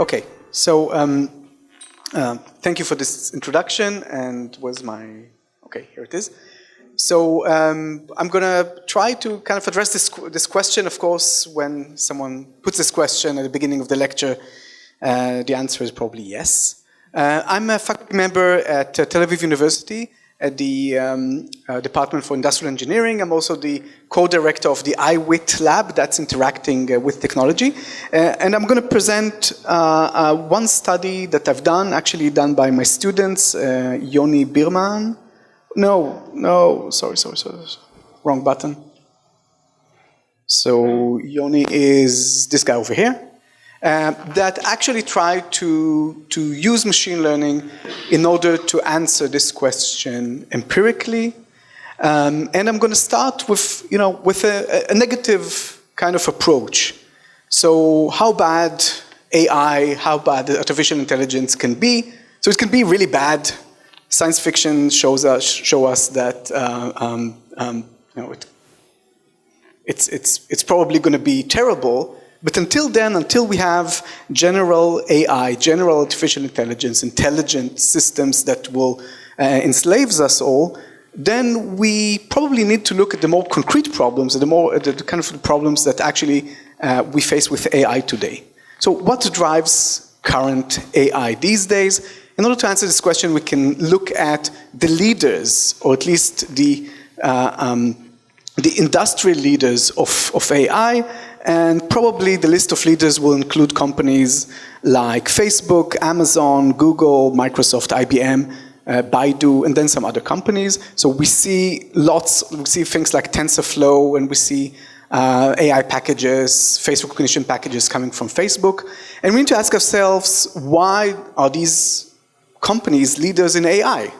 Okay, so thank you for this introduction, and where's my, okay, here it is. So I'm going to try to kind of address this question. Of course, when someone puts this question at the beginning of the lecture, the answer is probably yes. I'm a faculty member at Tel Aviv University at the Department for Industrial Engineering. I'm also the co-director of the iWit lab that's interacting with technology. And I'm going to present one study that I've done, actually done by my students, Yoni Birman. No, sorry, wrong button. So Yoni is this guy over here. That actually try to use machine learning in order to answer this question empirically. And I'm going to start with, with a negative kind of approach. So how bad AI, how bad artificial intelligence can be. So it can be really bad. Science fiction show us that it's probably going to be terrible. But until then, until we have general AI, general artificial intelligence, intelligent systems that will enslave us all, then we probably need to look at the more concrete problems, the kind of problems that actually we face with AI today. So what drives current AI these days? In order to answer this question, we can look at the leaders, or at least the industrial leaders of AI. And probably the list of leaders will include companies like Facebook, Amazon, Google, Microsoft, IBM, Baidu, and then some other companies. So we see things like TensorFlow, and we see AI packages, face recognition packages coming from Facebook. And we need to ask ourselves, why are these companies leaders in AI?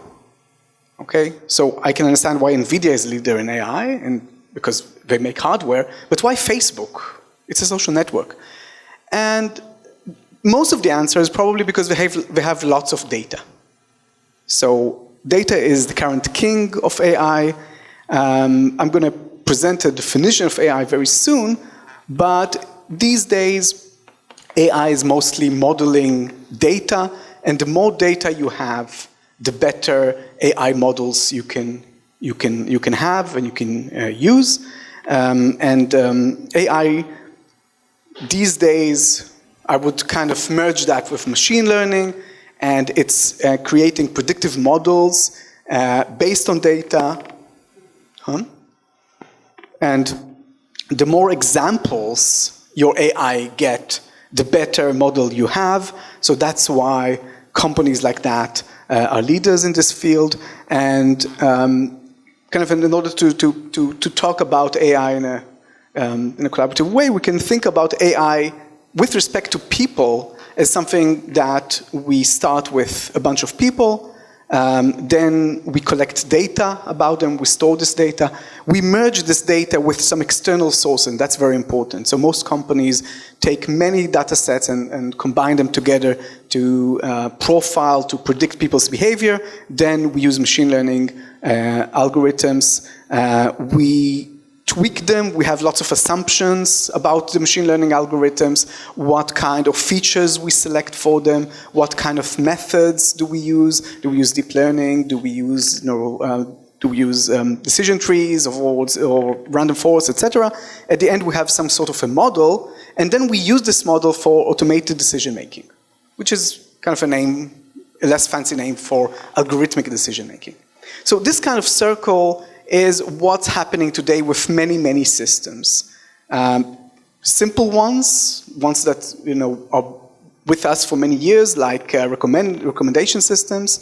Okay, so I can understand why NVIDIA is a leader in AI, and because they make hardware, but why Facebook? It's a social network. And most of the answer is probably because they have lots of data. So data is the current king of AI. I'm going to present a definition of AI very soon, but these days AI is mostly modeling data, and the more data you have, the better AI models you can have and you can use. AI these days, I would kind of merge that with machine learning, and it's creating predictive models based on data. And the more examples your AI get, the better model you have. So that's why companies like that are leaders in this field. And kind of in order to talk about AI in a collaborative way, we can think about AI with respect to people as something that we start with a bunch of people, then we collect data about them, we store this data, we merge this data with some external source, and that's very important. So most companies take many data sets and combine them together to profile, to predict people's behavior. Then we use machine learning algorithms. We tweak them. We have lots of assumptions about the machine learning algorithms, what kind of features we select for them, what kind of methods do we use? Do we use deep learning? Do we use decision trees or random forest, etc.? At the end, we have some sort of a model, and then we use this model for automated decision making, which is kind of a less fancy name for algorithmic decision making. So this kind of circle is what's happening today with many, many systems. Simple ones that are with us for many years, like recommendation systems,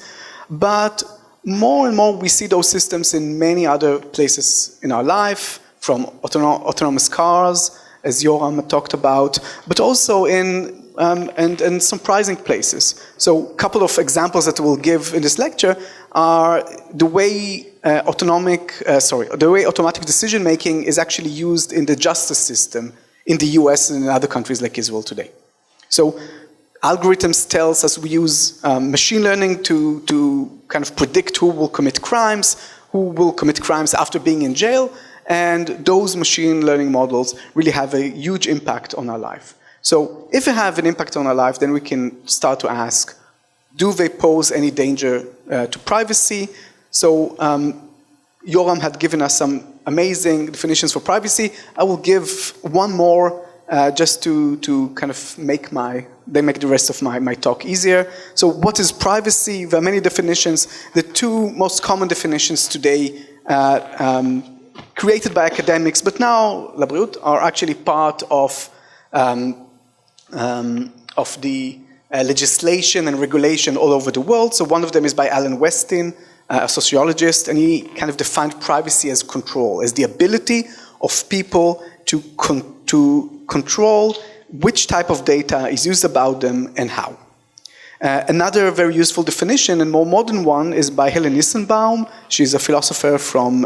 but more and more we see those systems in many other places in our life, from autonomous cars, as Yoram talked about, but also in surprising places. So a couple of examples that we'll give in this lecture are the way automatic decision making is actually used in the justice system in the US and in other countries like Israel today. So algorithms tells us we use machine learning to kind of predict who will commit crimes after being in jail, and those machine learning models really have a huge impact on our life. So if they have an impact on our life, then we can start to ask, do they pose any danger to privacy? So Yoram had given us some amazing definitions for privacy. I will give one more just to kind of make the rest of my talk easier. So what is privacy? There are many definitions. The two most common definitions today created by academics, but now Labriut, are actually part of the legislation and regulation all over the world. So one of them is by Alan Westin, a sociologist, and he kind of defined privacy as control, as the ability of people to control which type of data is used about them and how. Another very useful definition, and more modern one, is by Helen Nissenbaum. She's a philosopher from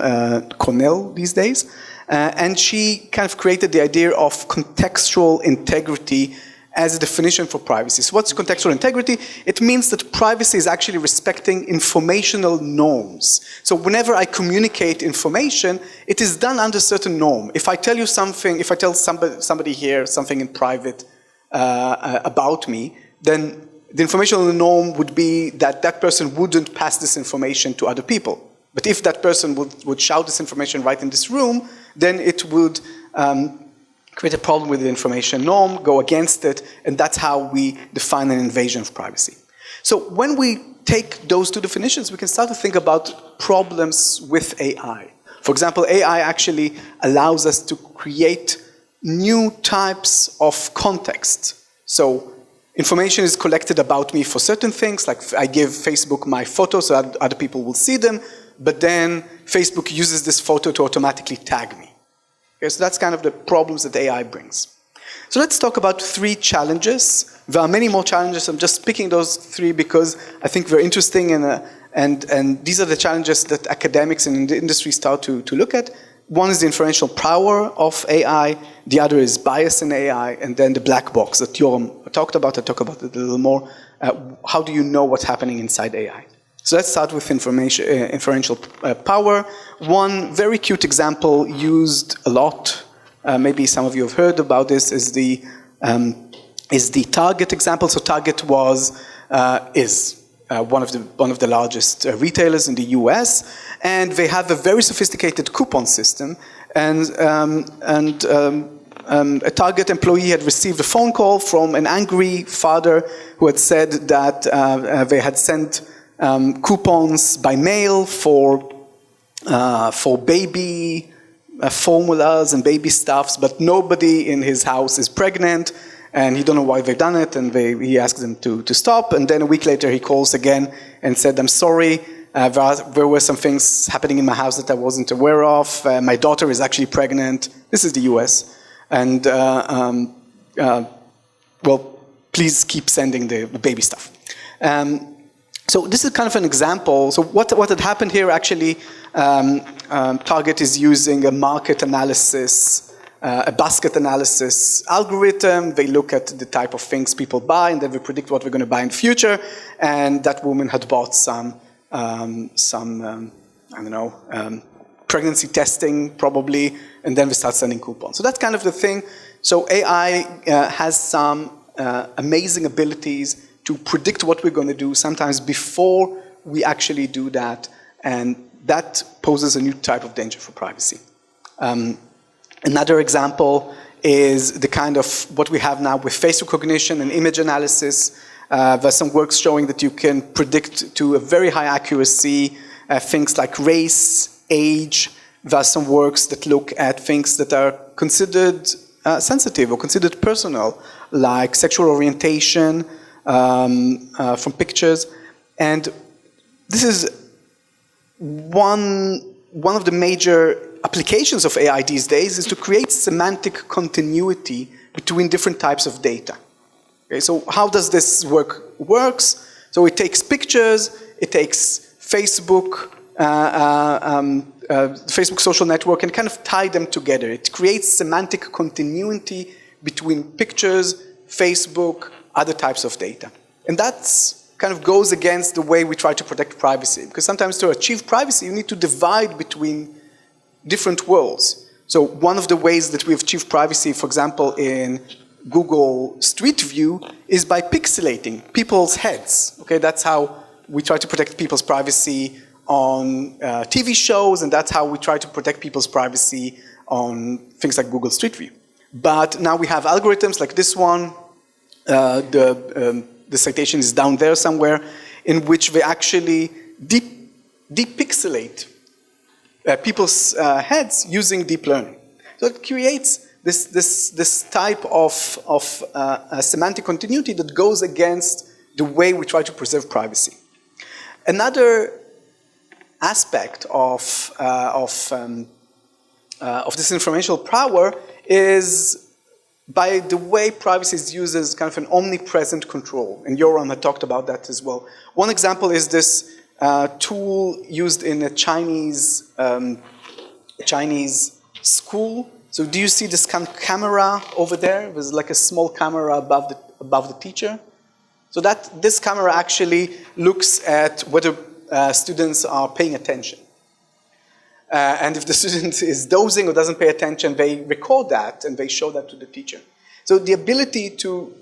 Cornell these days. And she kind of created the idea of contextual integrity as a definition for privacy. So what's contextual integrity? It means that privacy is actually respecting informational norms. So whenever I communicate information, it is done under certain norm. If I tell you something, if I tell somebody here something in private about me, then the informational norm would be that that person wouldn't pass this information to other people. But if that person would shout this information right in this room, then it would create a problem with the information norm, go against it, and that's how we define an invasion of privacy. So when we take those two definitions, we can start to think about problems with AI. For example, AI actually allows us to create new types of context. So information is collected about me for certain things, like I give Facebook my photos so that other people will see them, but then Facebook uses this photo to automatically tag me. Okay, so that's kind of the problems that AI brings. So let's talk about 3 challenges. There are many more challenges. I'm just picking those 3 because I think they're interesting, and these are the challenges that academics and the industry start to look at. One is the inferential power of AI. The other is bias in AI, and then the black box that Yoram talked about. I'll talk about it a little more. How do you know what's happening inside AI? So let's start with inferential power. One very cute example used a lot, maybe some of you have heard about this, is the Target example. So Target is one of the largest retailers in the US, and they have a very sophisticated coupon system. And a Target employee had received a phone call from an angry father who had said that they had sent coupons by mail for baby formulas and baby stuffs, but nobody in his house is pregnant, and he don't know why they've done it, and he asks them to stop, and then a week later he calls again and said, I'm sorry, there were some things happening in my house that I wasn't aware of, my daughter is actually pregnant, this is the US, and well, please keep sending the baby stuff. So this is kind of an example. So what had happened here actually, Target is using a market analysis, a basket analysis algorithm. They look at the type of things people buy, and then they predict what we're going to buy in the future. And that woman had bought some pregnancy testing probably, and then we start sending coupons. So that's kind of the thing. So AI has some amazing abilities to predict what we're going to do, sometimes before we actually do that, and that poses a new type of danger for privacy. Another example is the kind of what we have now with face recognition and image analysis. There's some works showing that you can predict to a very high accuracy things like race, age. There are some works that look at things that are considered sensitive or considered personal, like sexual orientation, from pictures, and this is one of the major applications of AI these days is to create semantic continuity between different types of data. Okay, so how does this works? So it takes pictures, it takes Facebook, Facebook social network, and kind of tie them together. It creates semantic continuity between pictures, Facebook, other types of data. And that's kind of goes against the way we try to protect privacy, because sometimes to achieve privacy, you need to divide between different worlds. So one of the ways that we achieve privacy, for example, in Google Street View is by pixelating people's heads. Okay, that's how we try to protect people's privacy on TV shows, and that's how we try to protect people's privacy on things like Google Street View. But now we have algorithms like this one, the citation is down there somewhere, in which they actually depixelate people's heads using deep learning. So it creates this type of semantic continuity that goes against the way we try to preserve privacy. Another aspect of this informational power is by the way privacy is used as kind of an omnipresent control. And Eran had talked about that as well. One example is this tool used in a Chinese school. So do you see this kind of camera over there? There's like a small camera above the teacher. So this camera actually looks at whether students are paying attention. And if the student is dozing or doesn't pay attention, they record that and they show that to the teacher. So the ability to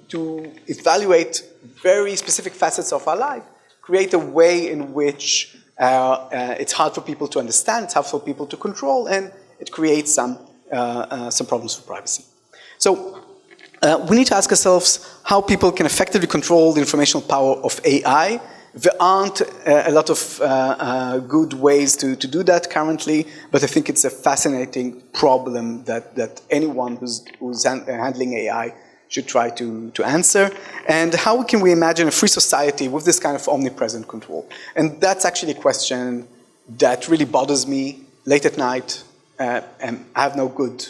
evaluate very specific facets of our life create a way in which it's hard for people to understand, it's hard for people to control, and it creates some problems for privacy. So we need to ask ourselves how people can effectively control the informational power of AI. There aren't a lot of good ways to do that currently, but I think it's a fascinating problem that anyone who's handling AI should try to answer. And how can we imagine a free society with this kind of omnipresent control? And that's actually a question that really bothers me late at night, and I have no good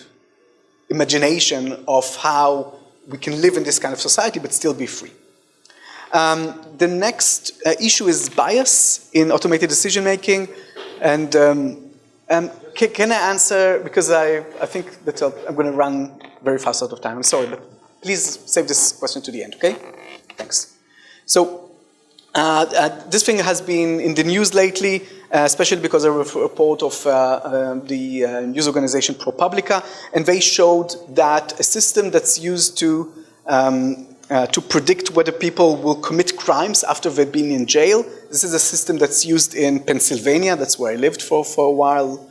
imagination of how we can live in this kind of society but still be free. The next issue is bias in automated decision-making. And can I answer, because I think that I'm going to run very fast out of time. I'm sorry, but please save this question to the end, okay? Thanks. So this thing has been in the news lately, especially because of a report of the news organization ProPublica, and they showed that a system that's used to predict whether people will commit crimes after they've been in jail. This is a system that's used in Pennsylvania. That's where I lived for a while,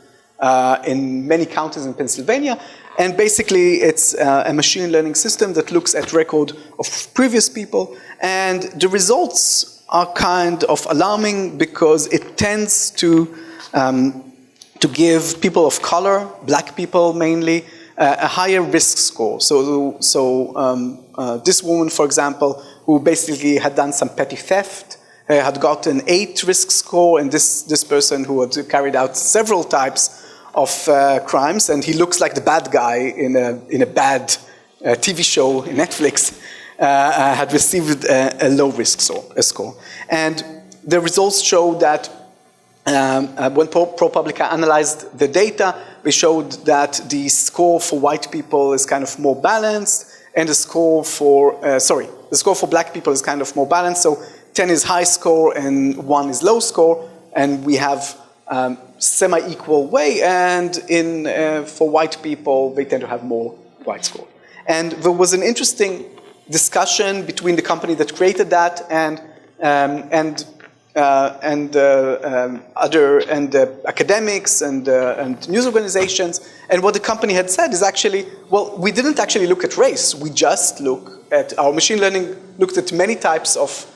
in many counties in Pennsylvania. And basically, it's a machine learning system that looks at record of previous people. And the results are kind of alarming because it tends to give people of color, black people mainly, a higher risk score. So this woman, for example, who basically had done some petty theft, had got an 8 risk score, and this person who had carried out several types of crimes, and he looks like the bad guy in a bad TV show in Netflix, had received a low risk score. And the results show that when ProPublica analyzed the data, we showed that the score for white people is kind of more balanced, and the score for black people is kind of more balanced. So 10 is high score and 1 is low score, and we have semi-equal way. And for white people, they tend to have more white score. And there was an interesting discussion between the company that created that and academics and news organizations. And what the company had said is actually, well, we didn't actually look at race. We just our machine learning looked at many types of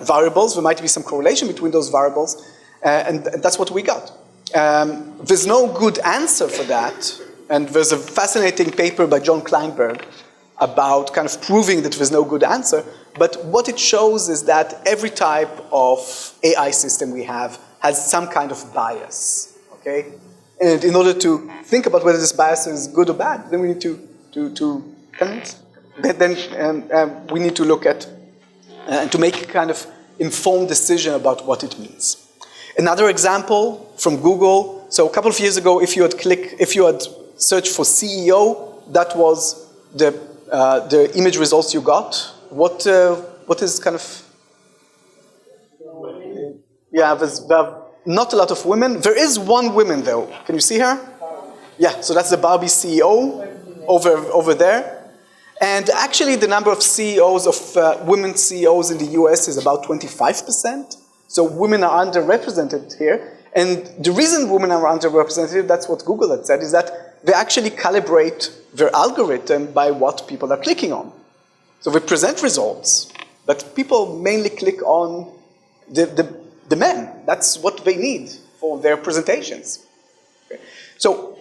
variables. There might be some correlation between those variables, and that's what we got. There's no good answer for that, and there's a fascinating paper by John Kleinberg about kind of proving that there's no good answer. But what it shows is that every type of AI system we have has some kind of bias, okay? And in order to think about whether this bias is good or bad, then we need to we need to look at and to make a kind of informed decision about what it means. Another example from Google. So a couple of years ago, if you had searched for CEO, that was the image results you got. What is kind of? Yeah, there are not a lot of women. There is one woman though. Can you see her? Yeah, so that's the Barbie CEO over there. And actually, the number of CEOs, of women CEOs in the US is about 25%. So women are underrepresented here. And the reason women are underrepresented, that's what Google had said, is that they actually calibrate their algorithm by what people are clicking on. So they present results, but people mainly click on the men. That's what they need for their presentations. Okay. So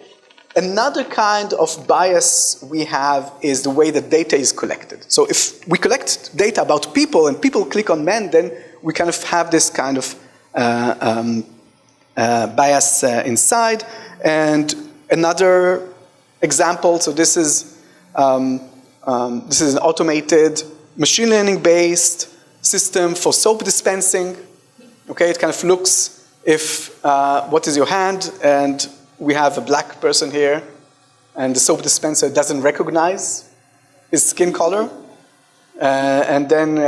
another kind of bias we have is the way that data is collected. So if we collect data about people and people click on men, then we kind of have this kind of bias inside. And another example, so this is an automated machine learning based system for soap dispensing. Okay, it kind of looks if what is your hand, and we have a black person here, and the soap dispenser doesn't recognize his skin color. And then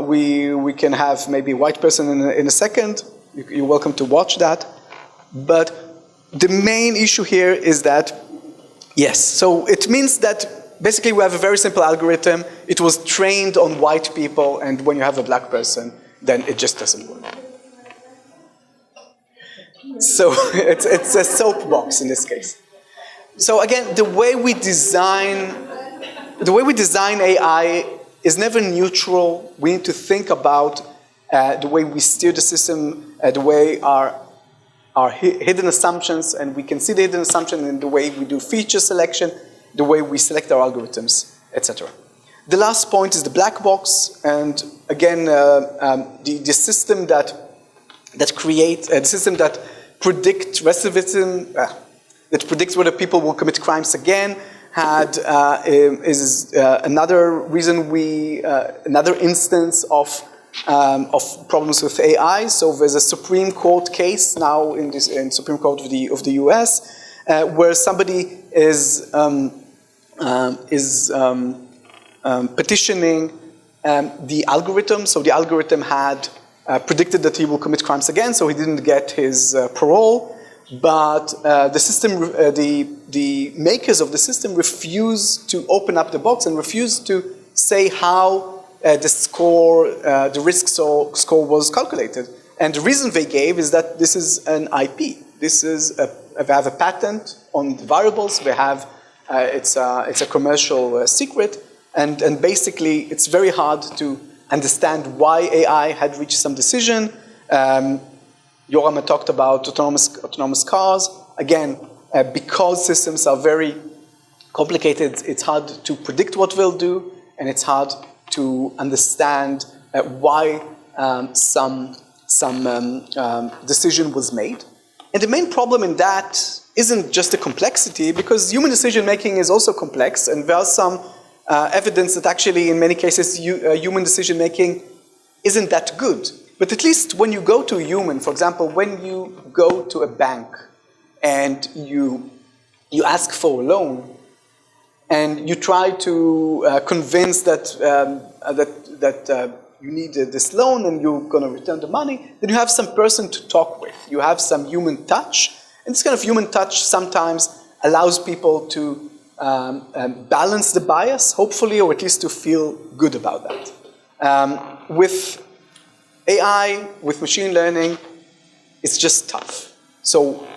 we can have maybe a white person in a second. You're welcome to watch that. But the main issue here is that, yes, so it means that basically we have a very simple algorithm. It was trained on white people, and when you have a black person, then it just doesn't work. So it's a soapbox in this case. So again, the way we design AI is never neutral. We need to think about the way we steer the system, the way our hidden assumptions, and we can see the hidden assumption in the way we do feature selection, the way we select our algorithms, etc. The last point is the black box, and again, the system that creates the system that predicts recidivism, that predicts whether people will commit crimes again, is another reason another instance of problems with AI. So there's a Supreme Court case now in Supreme Court of the US where somebody is petitioning the algorithm. So the algorithm had predicted that he will commit crimes again, so he didn't get his parole. But the system, the makers of the system refused to open up the box and refused to say how the risk score was calculated. And the reason they gave is that this is an IP. They have a patent on the variables. They have it's a commercial secret, and basically it's very hard to understand why AI had reached some decision. Yoram talked about autonomous cars. Again, because systems are very complicated, it's hard to predict what they'll do, and it's hard to understand why some decision was made. And the main problem in that isn't just the complexity, because human decision making is also complex, and there are some evidence that actually in many cases human decision making isn't that good. But at least when you go to a human, for example, when you go to a bank and you ask for a loan, and you try to convince that you need this loan and you're going to return the money, then you have some person to talk with. You have some human touch, and this kind of human touch sometimes allows people to balance the bias, hopefully, or at least to feel good about that. With AI, with machine learning, it's just tough. So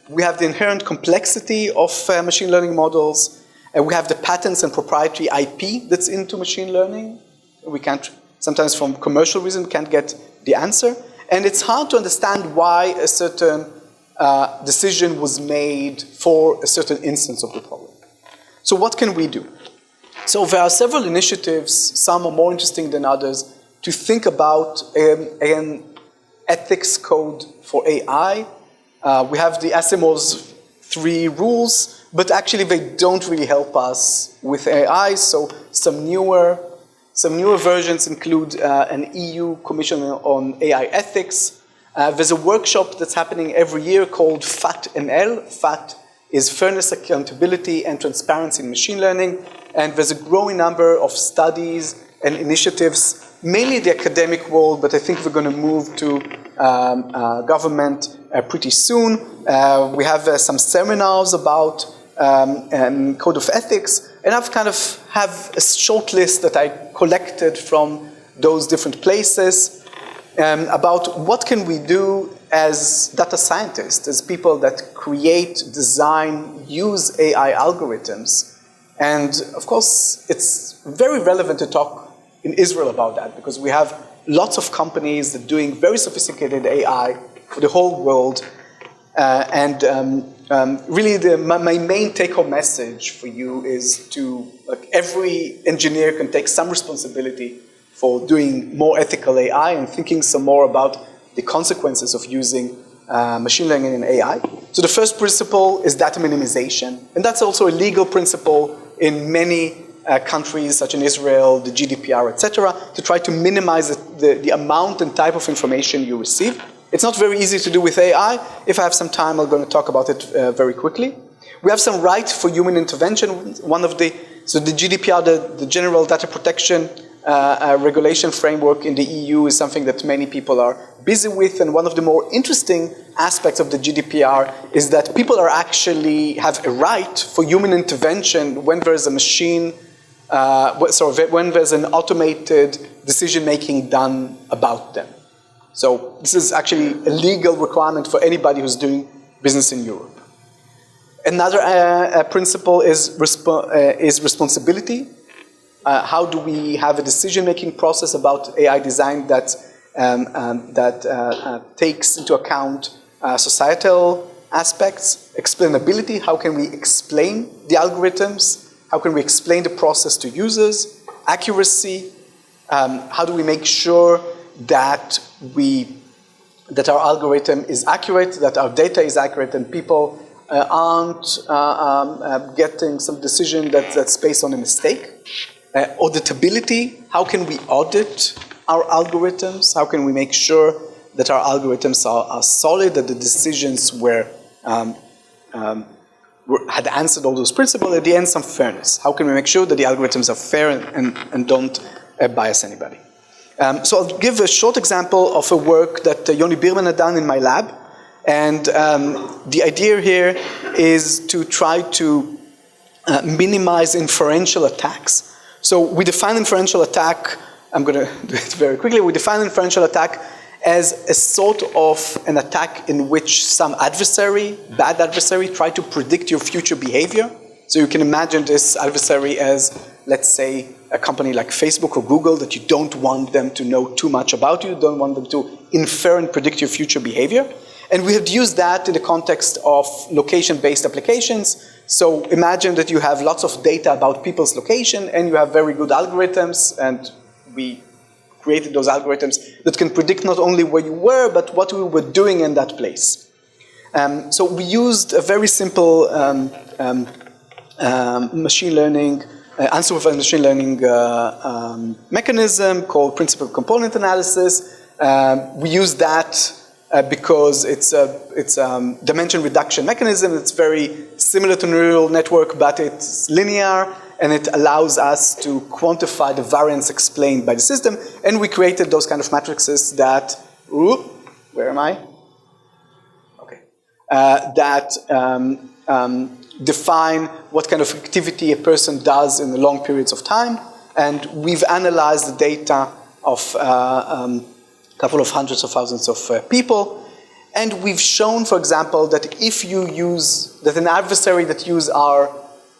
we have the inherent complexity of machine learning models. We have the patents and proprietary IP that's into machine learning. We can't, sometimes from commercial reasons, can't get the answer. And it's hard to understand why a certain decision was made for a certain instance of the problem. So what can we do? So there are several initiatives, some are more interesting than others, to think about an ethics code for AI. We have the Asimov's 3 rules, but actually they don't really help us with AI. So some newer versions include an EU Commission on AI Ethics. There's a workshop that's happening every year called FAT-ML. FAT is Fairness, Accountability, and Transparency in Machine Learning. And there's a growing number of studies and initiatives, mainly the academic world, but I think we're going to move to government pretty soon. We have some seminars about code of ethics, and I've kind of have a short list that I collected from those different places about what can we do as data scientists, as people that create, design, use AI algorithms. And of course, it's very relevant to talk in Israel about that because we have lots of companies that are doing very sophisticated AI for the whole world. Really, my main take-home message for you is to, like, every engineer can take some responsibility for doing more ethical AI and thinking some more about the consequences of using machine learning and AI. So the first principle is data minimization, and that's also a legal principle in many countries, such as Israel, the GDPR, etc., to try to minimize the amount and type of information you receive. It's not very easy to do with AI. If I have some time, I'm going to talk about it very quickly. We have some right for human intervention. So the GDPR, the General Data Protection Regulation Framework in the EU is something that many people are busy with. And one of the more interesting aspects of the GDPR is that people are actually have a right for human intervention when there's a machine, when there's an automated decision-making done about them. So this is actually a legal requirement for anybody who's doing business in Europe. Another principle is responsibility. How do we have a decision-making process about AI design that takes into account societal aspects, explainability, how can we explain the algorithms, how can we explain the process to users, accuracy, how do we make sure that our algorithm is accurate, that our data is accurate, and people aren't getting some decision that's based on a mistake. Auditability, how can we audit our algorithms? How can we make sure that our algorithms are solid, that the decisions had answered all those principles? At the end, some fairness. How can we make sure that the algorithms are fair and don't bias anybody? So I'll give a short example of a work that Yoni Birman had done in my lab. And the idea here is to try to minimize inferential attacks. So we define inferential attack, I'm going to do it very quickly, we define inferential attack as a sort of an attack in which some adversary, bad adversary, try to predict your future behavior. So you can imagine this adversary as, let's say, a company like Facebook or Google that you don't want them to know too much about you, don't want them to infer and predict your future behavior. And we have used that in the context of location-based applications. So imagine that you have lots of data about people's location and you have very good algorithms, and we created those algorithms that can predict not only where you were, but what we were doing in that place. So we used a very simple machine learning, unsupervised machine learning mechanism called principal component analysis. We use that because it's a dimension reduction mechanism. It's very similar to neural network, but it's linear, and it allows us to quantify the variance explained by the system. And we created those kind of matrices that, where am I? Okay. Define what kind of activity a person does in long periods of time. And we've analyzed the data of couple of hundreds of thousands of people. And we've shown, for example, that if you use, that an adversary that uses our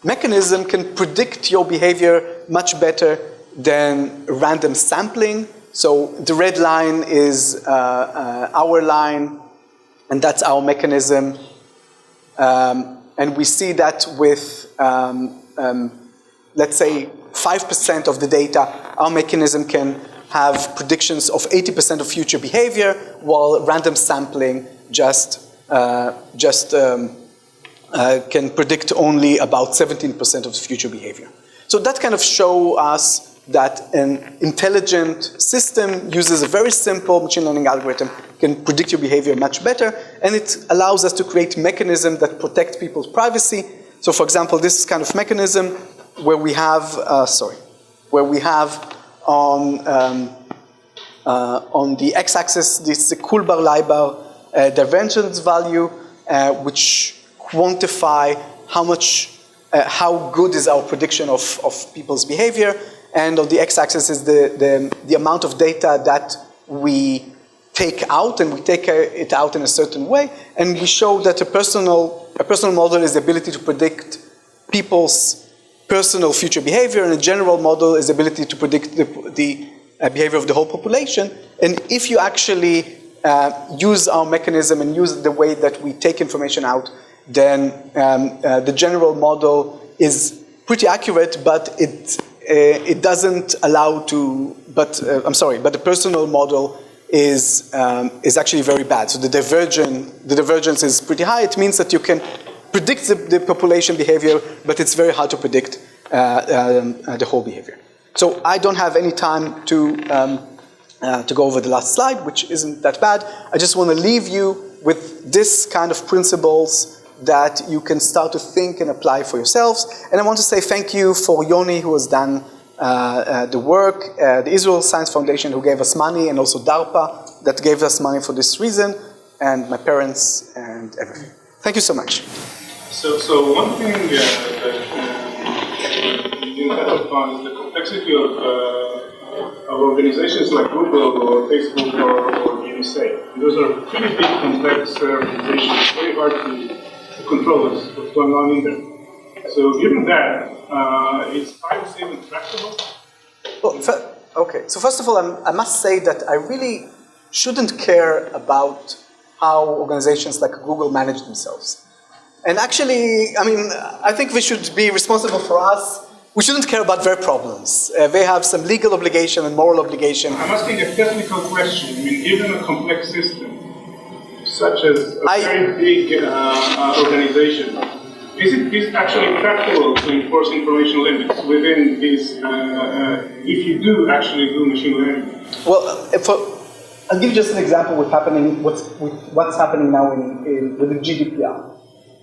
mechanism can predict your behavior much better than random sampling. So the red line is our line, and that's our mechanism. And we see that with, let's say, 5% of the data, our mechanism can have predictions of 80% of future behavior, while random sampling can predict only about 17% of future behavior. So that kind of shows us that an intelligent system uses a very simple machine learning algorithm, can predict your behavior much better, and it allows us to create mechanisms that protect people's privacy. So for example, this kind of mechanism where we have, on the x-axis, this is a Kullbar-Leiber divergence value, which quantify how much how good is our prediction of people's behavior, and on the x-axis is the amount of data that we take out, and we take it out in a certain way, and we show that a personal model is the ability to predict people's personal future behavior, and a general model is the ability to predict the behavior of the whole population. And if you actually use our mechanism and use the way that we take information out, then the general model is pretty accurate, but it doesn't allow to. But the personal model is actually very bad. So the divergence is pretty high. It means that you can predict the population behavior, but it's very hard to predict the whole behavior. So I don't have any time to go over the last slide, which isn't that bad. I just want to leave you with this kind of principles that you can start to think and apply for yourselves. And I want to say thank you for Yoni, who has done the work, the Israel Science Foundation, who gave us money, and also DARPA, that gave us money for this reason, and my parents and everything. Thank you so much. So one thing that you touch upon is the complexity of organizations like Google or Facebook or USA. Those are pretty big, complex organizations. Very hard to control what's going on in there. So given that, is privacy even tractable? Well, okay. So first of all, I must say that I really shouldn't care about how organizations like Google manage themselves. And actually, I mean, I think we should be responsible for us. We shouldn't care about their problems. They have some legal obligation and moral obligation. I'm asking a technical question. I mean, given a complex system, such as a very big organization, is it actually practical to enforce information limits within these, if you do actually do machine learning? Well, I'll give you just an example with what's happening now with the GDPR.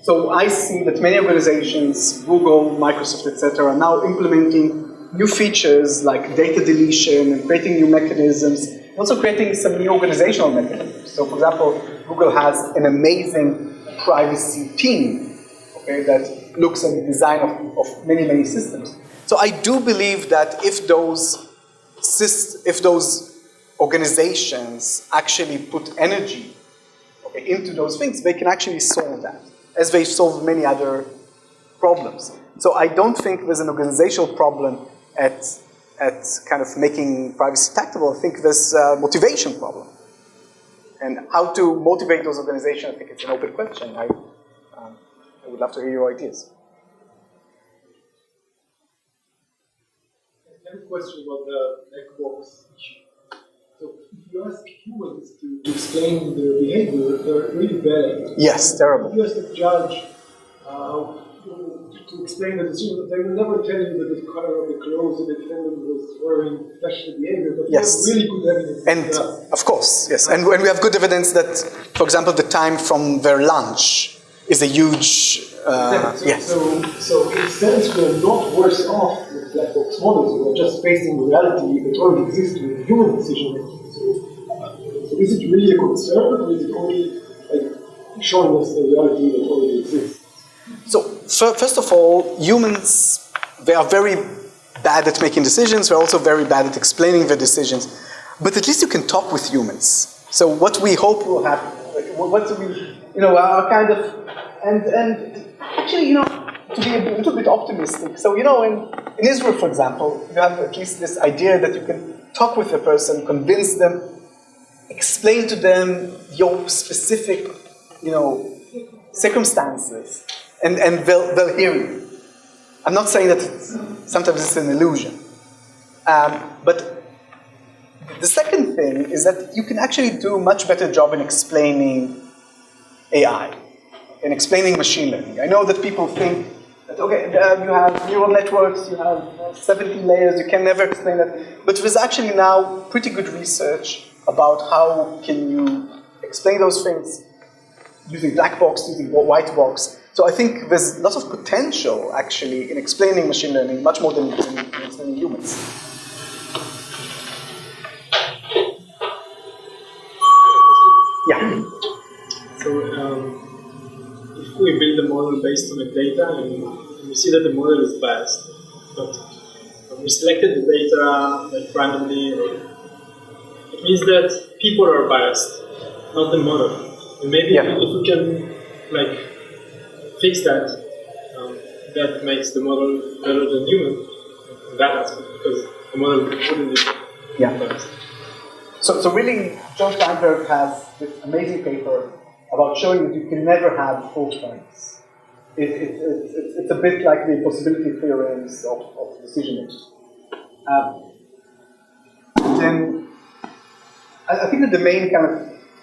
So I see that many organizations, Google, Microsoft, etc., are now implementing new features like data deletion and creating new mechanisms, also creating some new organizational mechanisms. So for example, Google has an amazing privacy team, okay, that looks at the design of many, many systems. So I do believe that if those organizations actually put energy, okay, into those things, they can actually solve that, as they solve many other problems. So I don't think there's an organizational problem at kind of making privacy tractable. I think there's a motivation problem. And how to motivate those organizations, I think it's an open question. I would love to hear your ideas. I have a question about the black box issue. So if you ask humans to explain their behavior, they're really bad. Yes, terrible. If you ask the judge to explain the decision, they will never tell you that the color of the clothes that the defendant was wearing flashed behavior, but yes. we have really good evidence. And of course, yes. And we have good evidence that, for example, the time from their lunch is a huge, yes. So in a sense, we're not worse off with black box models. We're just facing reality that already exists with human decision making. So is it really a concern, or is it only like showing us the reality that already exists? So first of all, humans, they are very bad at making decisions. They're also very bad at explaining their decisions. But at least you can talk with humans. So what we hope will happen, what we, are kind of, and actually, to be a little bit optimistic. So, in Israel, for example, you have at least this idea that you can talk with a person, convince them, explain to them your specific, circumstances, and they'll hear you. I'm not saying that sometimes it's an illusion. But the second thing is that you can actually do a much better job in explaining AI, in explaining machine learning. I know that people think that, okay, you have neural networks, you have 70 layers, you can never explain that. But there's actually now pretty good research about how can you explain those things using black box, using white box. So I think there's lots of potential, actually, in explaining machine learning, much more than explaining humans. Yeah. So if we build a model based on the data and we see that the model is biased. But we selected the data like randomly, it means that people are biased, not the model. And maybe if we can like fix that, that makes the model better than human in that aspect, because the model wouldn't be biased. So really, John Steinberg has this amazing paper about showing that you can never have full fairness. It's a bit like the possibility theorems of decision making. Then I think that the main kind of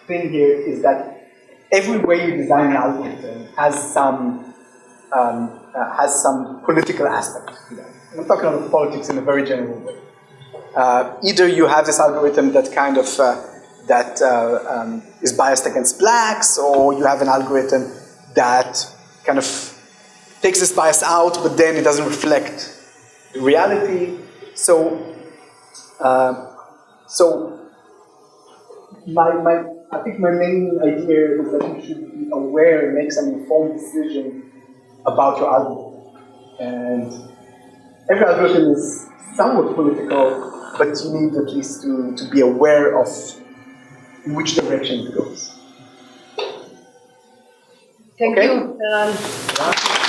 thing here is that every way you design an algorithm has some political aspect to that. I'm talking about politics in a very general way. Either you have this algorithm that kind of is biased against blacks, or you have an algorithm that kind of takes this bias out, but then it doesn't reflect the reality. So I think my main idea is that you should be aware and make some informed decision about your algorithm. And every algorithm is somewhat political, but you need at least to be aware of in which direction it goes. Thank you, Eran.